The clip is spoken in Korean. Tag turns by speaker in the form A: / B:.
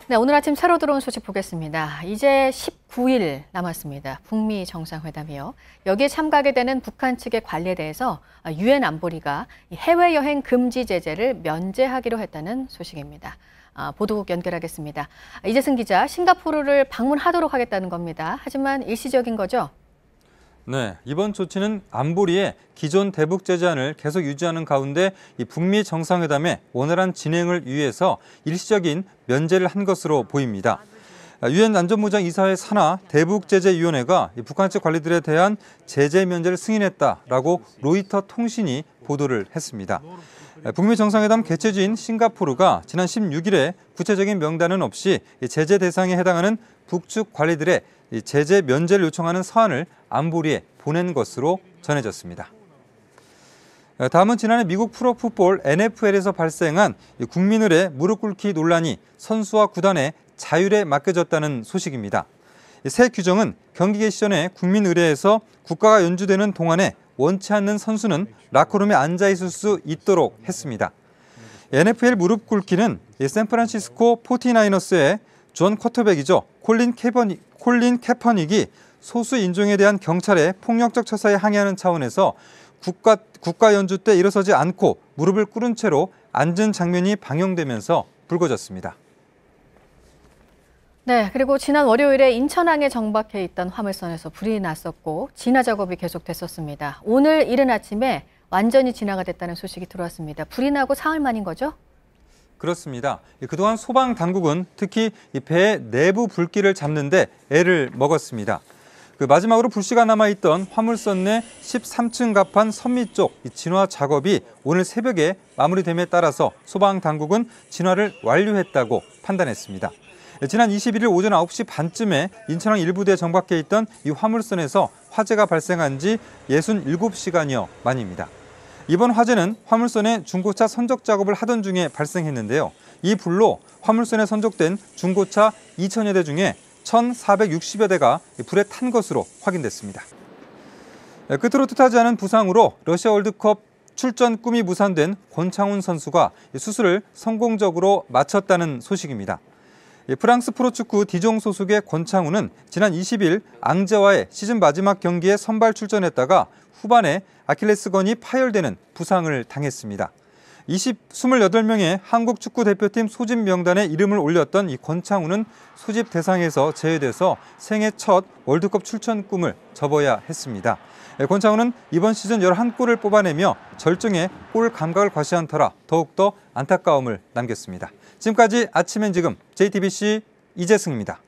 A: 네, 오늘 아침 새로 들어온 소식 보겠습니다. 이제 19일 남았습니다. 북미 정상회담이요. 여기에 참가하게 되는 북한 측의 관리에 대해서 유엔 안보리가 해외여행 금지 제재를 면제하기로 했다는 소식입니다. 보도국 연결하겠습니다. 이재승 기자, 싱가포르를 방문하도록 하겠다는 겁니다. 하지만 일시적인 거죠?
B: 네, 이번 조치는 안보리의 기존 대북 제재안을 계속 유지하는 가운데 이 북미 정상회담의 원활한 진행을 위해서 일시적인 면제를 한 것으로 보입니다. 유엔 안전보장 이사회 산하 대북제재위원회가 북한 측 관리들에 대한 제재 면제를 승인했다라고 로이터 통신이 보도를 했습니다. 북미 정상회담 개최지인 싱가포르가 지난 16일에 구체적인 명단은 없이 제재 대상에 해당하는 북측 관리들의 제재 면제를 요청하는 서한을 안보리에 보낸 것으로 전해졌습니다. 다음은 지난해 미국 프로풋볼 NFL에서 발생한 국민의례 무릎 꿇기 논란이 선수와 구단의 자율에 맡겨졌다는 소식입니다. 새 규정은 경기 개시 전에 국민의례에서 국가가 연주되는 동안에 원치 않는 선수는 라커룸에 앉아 있을 수 있도록 했습니다. NFL 무릎 꿇기는 샌프란시스코 49어스의 존 쿼터백이죠. 콜린 캐퍼닉이 소수 인종에 대한 경찰의 폭력적 처사에 항의하는 차원에서 국가 연주 때 일어서지 않고 무릎을 꿇은 채로 앉은 장면이 방영되면서 불거졌습니다.
A: 네, 그리고 지난 월요일에 인천항에 정박해 있던 화물선에서 불이 났었고 진화 작업이 계속됐었습니다. 오늘 이른 아침에 완전히 진화가 됐다는 소식이 들어왔습니다. 불이 나고 사흘 만인 거죠?
B: 그렇습니다. 그동안 소방 당국은 특히 배 내부 불길을 잡는 데 애를 먹었습니다. 마지막으로 불씨가 남아있던 화물선 내 13층 갑판 선미 쪽 진화 작업이 오늘 새벽에 마무리됨에 따라서 소방 당국은 진화를 완료했다고 판단했습니다. 지난 21일 오전 9시 반쯤에 인천항 일부대에 정박해 있던 이 화물선에서 화재가 발생한 지 67시간여 만입니다. 이번 화재는 화물선의 중고차 선적 작업을 하던 중에 발생했는데요. 이 불로 화물선에 선적된 중고차 2,000여 대 중에 1,460여 대가 불에 탄 것으로 확인됐습니다. 끝으로 뜻하지 않은 부상으로 러시아 월드컵 출전 꿈이 무산된 권창훈 선수가 수술을 성공적으로 마쳤다는 소식입니다. 프랑스 프로축구 디종 소속의 권창훈은 지난 20일 앙제와의 시즌 마지막 경기에 선발 출전했다가 후반에 아킬레스건이 파열되는 부상을 당했습니다. 28명의 한국 축구 대표팀 소집 명단에 이름을 올렸던 이 권창훈은 소집 대상에서 제외돼서 생애 첫 월드컵 출전 꿈을 접어야 했습니다. 권창훈은 이번 시즌 11골을 뽑아내며 절정의 골 감각을 과시한 터라 더욱더 안타까움을 남겼습니다. 지금까지 아침엔 지금 JTBC 이재승입니다.